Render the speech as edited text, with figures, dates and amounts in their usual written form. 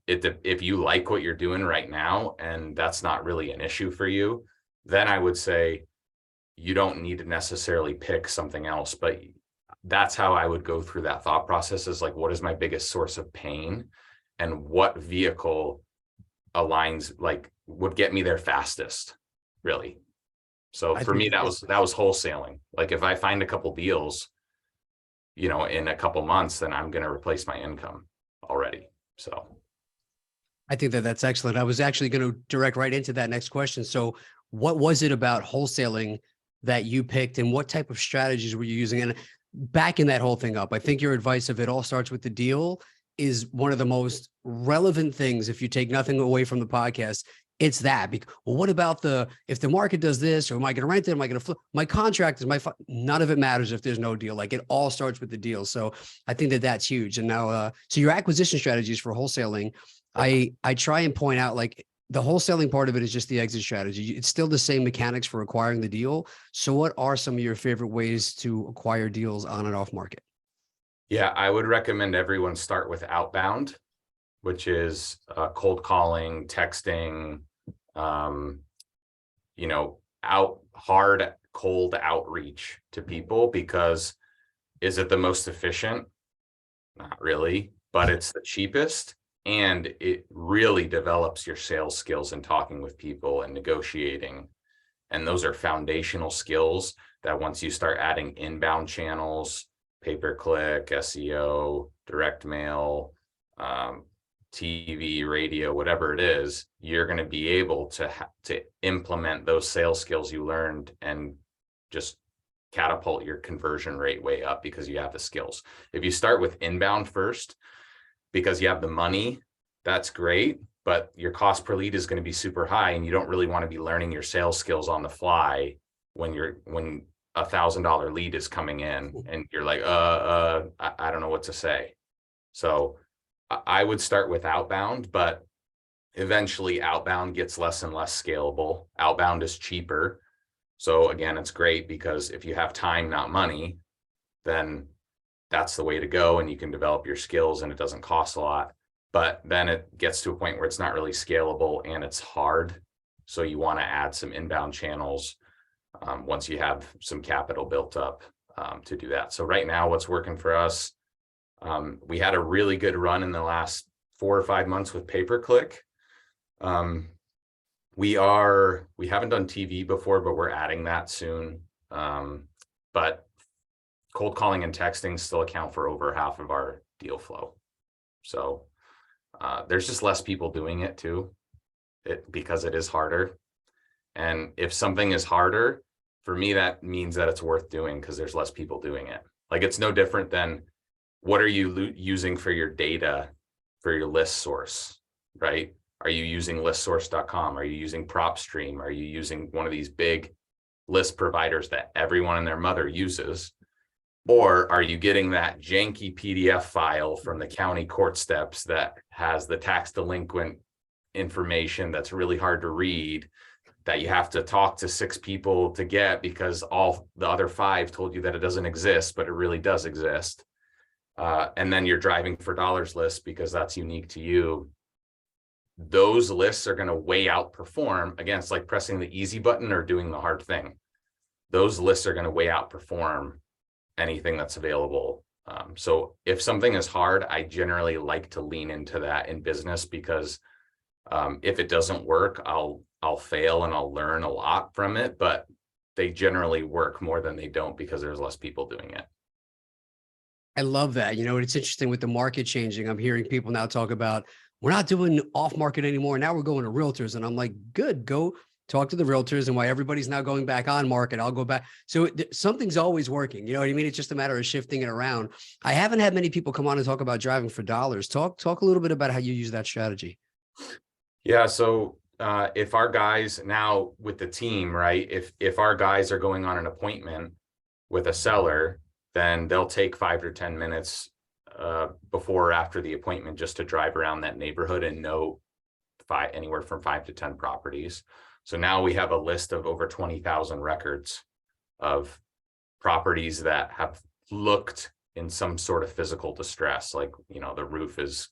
if you like what you're doing right now and that's not really an issue for you, then I would say you don't need to necessarily pick something else. But that's how I would go through that thought process, is like, what is my biggest source of pain and what vehicle aligns, like would get me there fastest, really. So I for think me, that that was wholesaling. Like if I find a couple deals, you know, in a couple months, then I'm going to replace my income already. So I think that that's excellent. I was actually going to direct right into that next question. So, what was it about wholesaling that you picked, and what type of strategies were you using? And backing that whole thing up, I think your advice of it all starts with the deal is one of the most relevant things. If you take nothing away from the podcast, it's that. Well, what about if the market does this, or am I going to rent it? Am I going to flip? My contract is none of it matters if there's no deal. Like, it all starts with the deal. So I think that that's huge. And now, so your acquisition strategies for wholesaling, I try and point out, like, the wholesaling part of it is just the exit strategy. It's still the same mechanics for acquiring the deal. So what are some of your favorite ways to acquire deals on and off market? yeah, I would recommend everyone start with outbound, which is cold calling, texting, um, you know, cold outreach to people. Because is it the most efficient? Not really, but it's the cheapest, and it really develops your sales skills and talking with people and negotiating. And those are foundational skills that once you start adding inbound channels, pay-per-click, SEO, direct mail, TV, radio, whatever it is, you're going to be able to implement those sales skills you learned and just catapult your conversion rate way up because you have the skills. If you start with inbound first because you have the money, that's great, but your cost per lead is going to be super high, and you don't really want to be learning your sales skills on the fly when $1,000 lead is coming in and you're like, I don't know what to say. So I would start with outbound, but eventually outbound gets less and less scalable. Outbound is cheaper. So again, it's great because if you have time, not money, then that's the way to go, and you can develop your skills and it doesn't cost a lot. But then it gets to a point where it's not really scalable and it's hard. So you want to add some inbound channels once you have some capital built up to do that. So right now, what's working for us, we had a really good run in the last 4 or 5 months with pay-per-click. We haven't done TV before, but we're adding that soon. But cold calling and texting still account for over half of our deal flow. So there's just less people doing it too, because it is harder. And if something is harder, for me, that means that it's worth doing because there's less people doing it. Like, it's no different than what are you using for your data, for your list source, right? Are you using listsource.com? Are you using PropStream? Are you using one of these big list providers that everyone and their mother uses? Or are you getting that janky PDF file from the county court steps that has the tax delinquent information that's really hard to read, that you have to talk to 6 people to get because all the other 5 told you that it doesn't exist, but it really does exist. And then you're driving for dollars lists because that's unique to you. Those lists are going to way outperform against, like, pressing the easy button or doing the hard thing. Those lists are going to way outperform anything that's available. So if something is hard, I generally like to lean into that in business because if it doesn't work, I'll fail and I'll learn a lot from it, but they generally work more than they don't because there's less people doing it. I love that. It's interesting with the market changing. I'm hearing people now talk about, we're not doing off market anymore. Now we're going to realtors. And I'm like, good, go talk to the realtors. And why everybody's now going back on market, I'll go back. So something's always working. You know what I mean? It's just a matter of shifting it around. I haven't had many people come on and talk about driving for dollars. Talk a little bit about how you use that strategy. Yeah. So if our guys now with the team, right, if our guys are going on an appointment with a seller, then they'll take 5 or 10 minutes before or after the appointment just to drive around that neighborhood and know anywhere from 5 to 10 properties. So now we have a list of over 20,000 records of properties that have looked in some sort of physical distress, like, the roof is